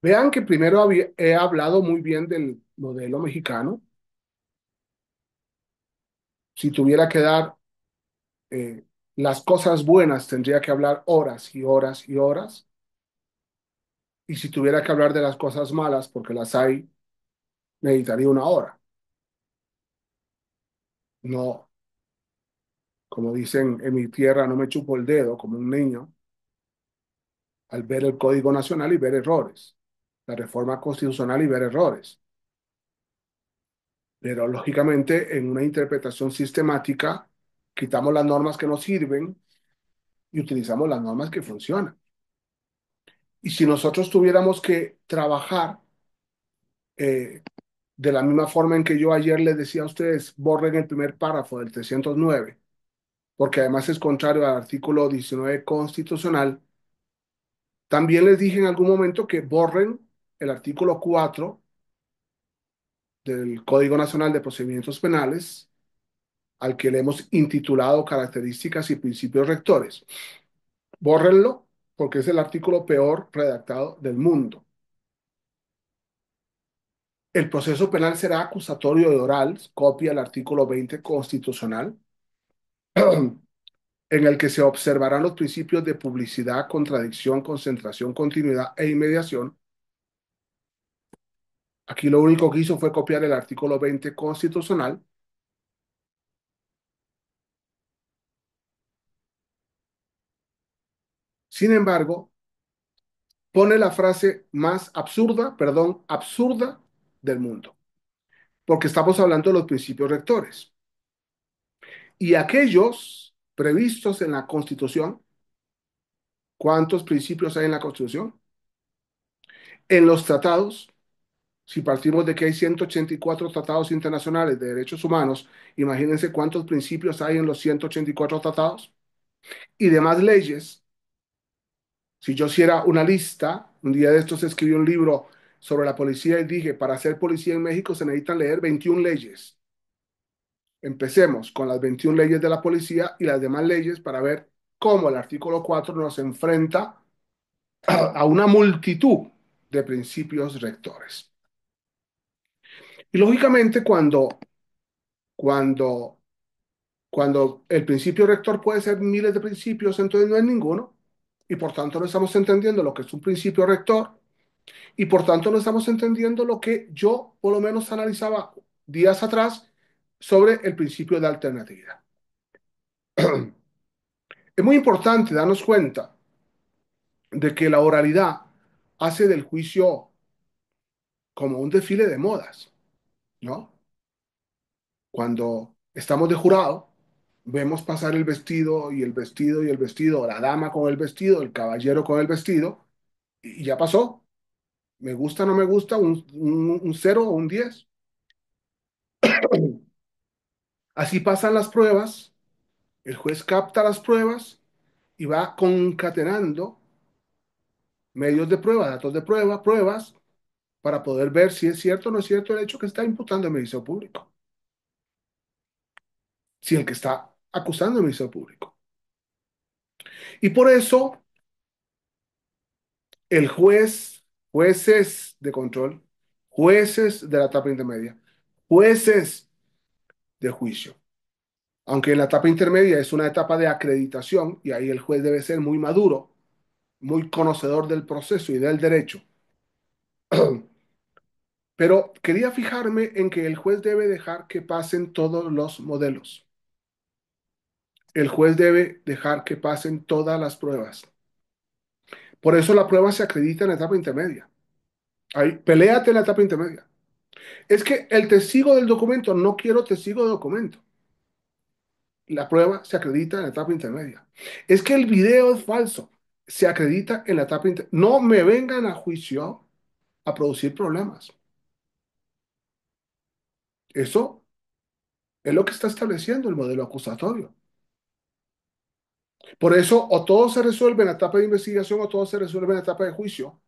Vean que primero he hablado muy bien del modelo mexicano. Si tuviera que dar eh, las cosas buenas, tendría que hablar horas y horas y horas. Y si tuviera que hablar de las cosas malas, porque las hay, necesitaría una hora. No, como dicen en mi tierra, no me chupo el dedo como un niño al ver el Código Nacional y ver errores, la reforma constitucional y ver errores. Pero lógicamente, en una interpretación sistemática, quitamos las normas que nos sirven y utilizamos las normas que funcionan. Y si nosotros tuviéramos que trabajar eh, de la misma forma en que yo ayer les decía a ustedes, borren el primer párrafo del 309, porque además es contrario al artículo 19 constitucional, también les dije en algún momento que borren el artículo 4 del Código Nacional de Procedimientos Penales, al que le hemos intitulado Características y Principios Rectores. Bórrenlo porque es el artículo peor redactado del mundo. El proceso penal será acusatorio y oral, copia el artículo 20 constitucional, en el que se observarán los principios de publicidad, contradicción, concentración, continuidad e inmediación. Aquí lo único que hizo fue copiar el artículo 20 constitucional. Sin embargo, pone la frase más absurda, perdón, absurda del mundo, porque estamos hablando de los principios rectores. Y aquellos previstos en la Constitución, ¿cuántos principios hay en la Constitución? En los tratados, si partimos de que hay 184 tratados internacionales de derechos humanos, imagínense cuántos principios hay en los 184 tratados y demás leyes. Si yo hiciera una lista, un día de estos escribí un libro sobre la policía y dije, para ser policía en México se necesitan leer 21 leyes. Empecemos con las 21 leyes de la policía y las demás leyes para ver cómo el artículo 4 nos enfrenta a una multitud de principios rectores. Y lógicamente cuando, cuando el principio rector puede ser miles de principios, entonces no es ninguno. Y por tanto no estamos entendiendo lo que es un principio rector y por tanto no estamos entendiendo lo que yo por lo menos analizaba días atrás sobre el principio de alternatividad. Es muy importante darnos cuenta de que la oralidad hace del juicio como un desfile de modas, ¿no? Cuando estamos de jurado, vemos pasar el vestido y el vestido y el vestido, la dama con el vestido, el caballero con el vestido, y ya pasó. Me gusta, no me gusta, un 0 o un 10. Así pasan las pruebas, el juez capta las pruebas y va concatenando medios de prueba, datos de prueba, pruebas, para poder ver si es cierto o no es cierto el hecho que está imputando el Ministerio Público, si el que está acusando el Ministerio Público. Y por eso el juez, jueces de control, jueces de la etapa intermedia, jueces de juicio. Aunque en la etapa intermedia es una etapa de acreditación y ahí el juez debe ser muy maduro, muy conocedor del proceso y del derecho. Pero quería fijarme en que el juez debe dejar que pasen todos los modelos. El juez debe dejar que pasen todas las pruebas. Por eso la prueba se acredita en la etapa intermedia. Ahí, peléate en la etapa intermedia. Es que el testigo del documento, no quiero testigo de documento. La prueba se acredita en la etapa intermedia. Es que el video es falso. Se acredita en la etapa intermedia. No me vengan a juicio a producir problemas. Eso es lo que está estableciendo el modelo acusatorio. Por eso, o todo se resuelve en la etapa de investigación o todo se resuelve en la etapa de juicio.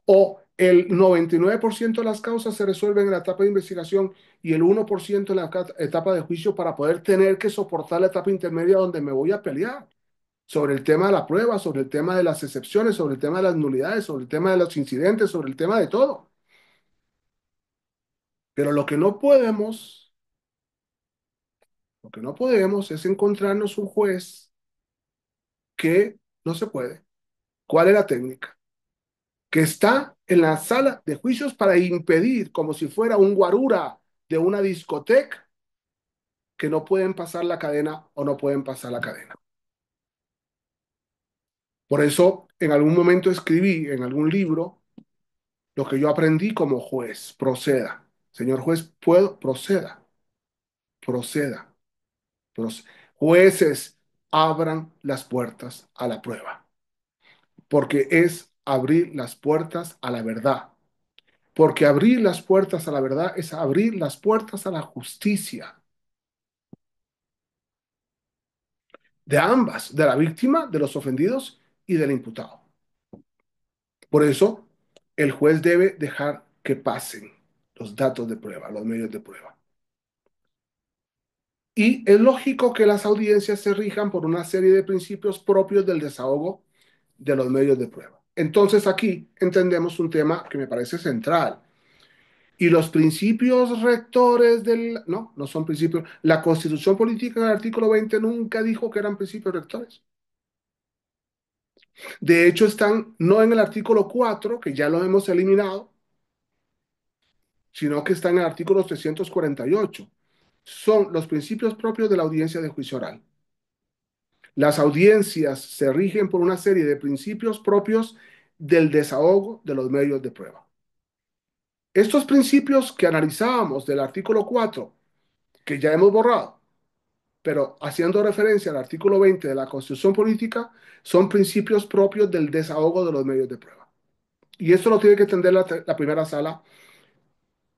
O el 99% de las causas se resuelven en la etapa de investigación y el 1% en la etapa de juicio para poder tener que soportar la etapa intermedia donde me voy a pelear. sobre el tema de la prueba, sobre el tema de las excepciones, sobre el tema de las nulidades, sobre el tema de los incidentes, sobre el tema de todo. Pero lo que no podemos es encontrarnos un juez que no se puede. ¿Cuál es la técnica? Que está en la sala de juicios para impedir, como si fuera un guarura de una discoteca, que no pueden pasar la cadena o no pueden pasar la cadena. Por eso, en algún momento escribí en algún libro lo que yo aprendí como juez. Proceda. Señor juez, puedo, proceda, proceda, proceda. Jueces, abran las puertas a la prueba, porque es abrir las puertas a la verdad. Porque abrir las puertas a la verdad es abrir las puertas a la justicia de ambas, de la víctima, de los ofendidos y del imputado. Por eso, el juez debe dejar que pasen los datos de prueba, los medios de prueba. Y es lógico que las audiencias se rijan por una serie de principios propios del desahogo de los medios de prueba. Entonces aquí entendemos un tema que me parece central. Y los principios rectores del... No, no son principios. La Constitución Política en el artículo 20 nunca dijo que eran principios rectores. De hecho, están no en el artículo 4 que ya lo hemos eliminado, sino que está en el artículo 348. Son los principios propios de la audiencia de juicio oral. Las audiencias se rigen por una serie de principios propios del desahogo de los medios de prueba. Estos principios que analizábamos del artículo 4, que ya hemos borrado, pero haciendo referencia al artículo 20 de la Constitución Política, son principios propios del desahogo de los medios de prueba. Y esto lo tiene que entender la primera sala,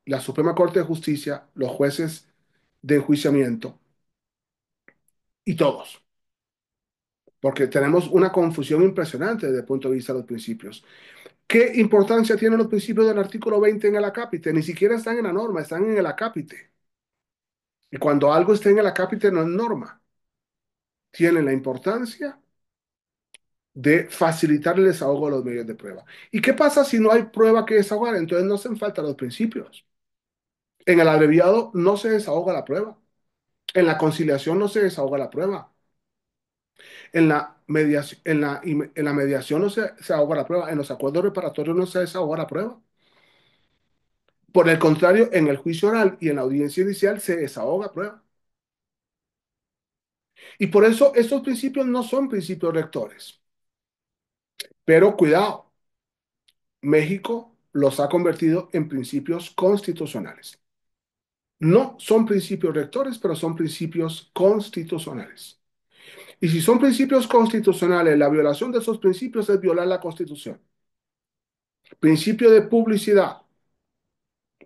la Suprema Corte de Justicia, los jueces de enjuiciamiento y todos, porque tenemos una confusión impresionante desde el punto de vista de los principios. ¿Qué importancia tienen los principios del artículo 20 en el acápite? Ni siquiera están en la norma, están en el acápite. Y cuando algo está en el acápite no es norma. Tiene la importancia de facilitar el desahogo de los medios de prueba. ¿Y qué pasa si no hay prueba que desahogar? Entonces no hacen falta los principios. En el abreviado no se desahoga la prueba. En la conciliación no se desahoga la prueba. En la mediación no se desahoga la prueba. En los acuerdos reparatorios no se desahoga la prueba. Por el contrario, en el juicio oral y en la audiencia inicial se desahoga prueba. Y por eso estos principios no son principios rectores. Pero cuidado, México los ha convertido en principios constitucionales. No son principios rectores, pero son principios constitucionales. Y si son principios constitucionales, la violación de esos principios es violar la Constitución. Principio de publicidad,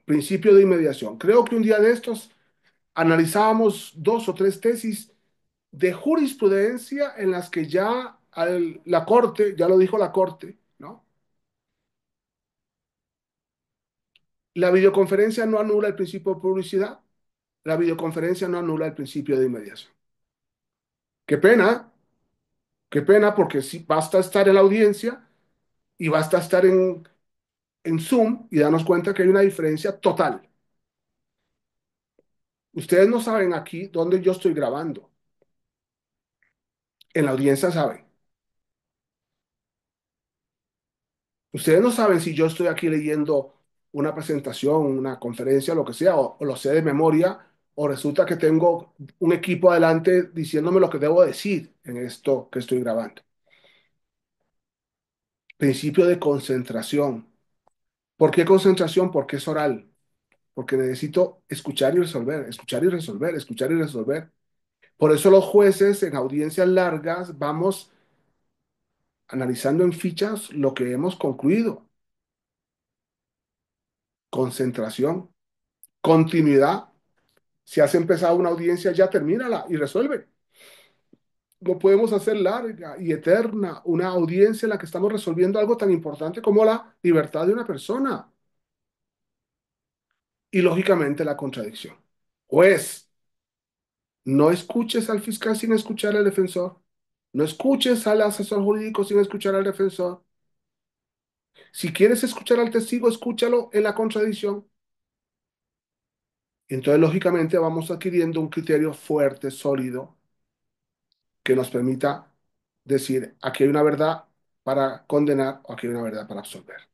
principio de inmediación. Creo que un día de estos analizábamos dos o tres tesis de jurisprudencia en las que ya la Corte, ya lo dijo la Corte, ¿no? La videoconferencia no anula el principio de publicidad, la videoconferencia no anula el principio de inmediación. Qué pena, porque sí, basta estar en la audiencia y basta estar en Zoom y darnos cuenta que hay una diferencia total. Ustedes no saben aquí dónde yo estoy grabando. En la audiencia saben. Ustedes no saben si yo estoy aquí leyendo una presentación, una conferencia, lo que sea, o lo sé de memoria, o resulta que tengo un equipo adelante diciéndome lo que debo decir en esto que estoy grabando. Principio de concentración. ¿Por qué concentración? Porque es oral. Porque necesito escuchar y resolver, escuchar y resolver, escuchar y resolver. Por eso los jueces en audiencias largas vamos analizando en fichas lo que hemos concluido. Concentración, continuidad. Si has empezado una audiencia, ya termínala y resuelve. No podemos hacer larga y eterna una audiencia en la que estamos resolviendo algo tan importante como la libertad de una persona. Y lógicamente la contradicción. Juez, no escuches al fiscal sin escuchar al defensor. No escuches al asesor jurídico sin escuchar al defensor. Si quieres escuchar al testigo, escúchalo en la contradicción. Entonces, lógicamente, vamos adquiriendo un criterio fuerte, sólido, que nos permita decir, aquí hay una verdad para condenar o aquí hay una verdad para absolver.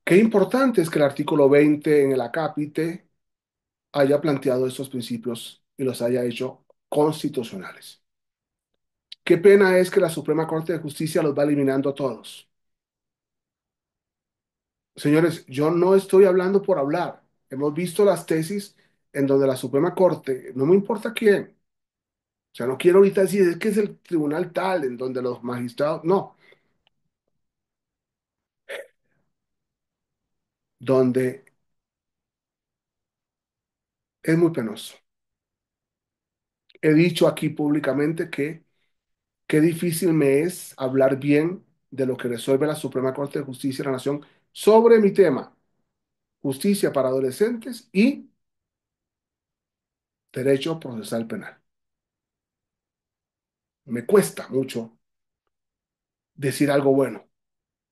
Qué importante es que el artículo 20 en el acápite haya planteado estos principios y los haya hecho constitucionales. Qué pena es que la Suprema Corte de Justicia los va eliminando a todos. Señores, yo no estoy hablando por hablar. Hemos visto las tesis en donde la Suprema Corte, no me importa quién, o sea, no quiero ahorita decir es que es el tribunal tal, en donde los magistrados, no, donde es muy penoso. He dicho aquí públicamente que qué difícil me es hablar bien de lo que resuelve la Suprema Corte de Justicia de la Nación sobre mi tema, justicia para adolescentes y derecho procesal penal. Me cuesta mucho decir algo bueno,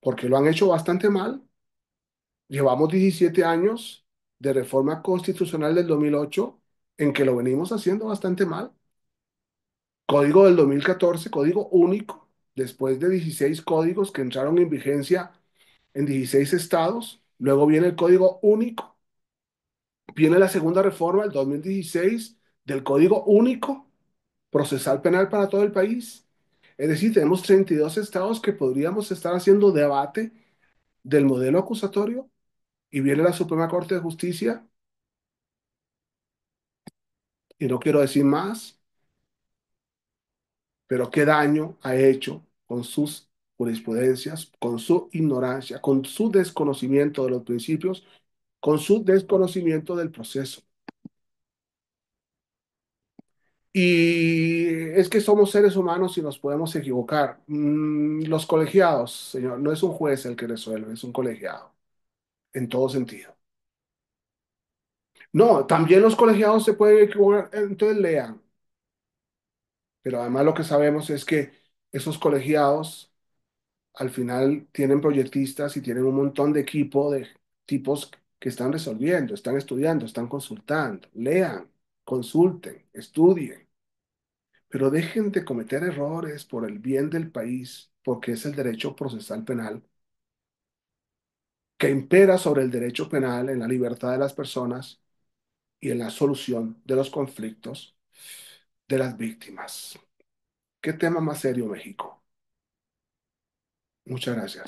porque lo han hecho bastante mal. Llevamos 17 años de reforma constitucional del 2008 en que lo venimos haciendo bastante mal. Código del 2014, código único, después de 16 códigos que entraron en vigencia en 16 estados. Luego viene el código único. Viene la segunda reforma, el 2016, del código único procesal penal para todo el país. Es decir, tenemos 32 estados que podríamos estar haciendo debate del modelo acusatorio y viene la Suprema Corte de Justicia y no quiero decir más, pero qué daño ha hecho con sus jurisprudencias, con su ignorancia, con su desconocimiento de los principios, con su desconocimiento del proceso. Y es que somos seres humanos y nos podemos equivocar. Los colegiados, señor, no es un juez el que resuelve, es un colegiado, en todo sentido. No, también los colegiados se pueden equivocar, entonces lean. Pero además lo que sabemos es que esos colegiados al final tienen proyectistas y tienen un montón de equipo de tipos que están resolviendo, están estudiando, están consultando. Lean, consulten, estudien, pero dejen de cometer errores por el bien del país, porque es el derecho procesal penal que impera sobre el derecho penal en la libertad de las personas y en la solución de los conflictos de las víctimas. ¿Qué tema más serio, México? Muchas gracias.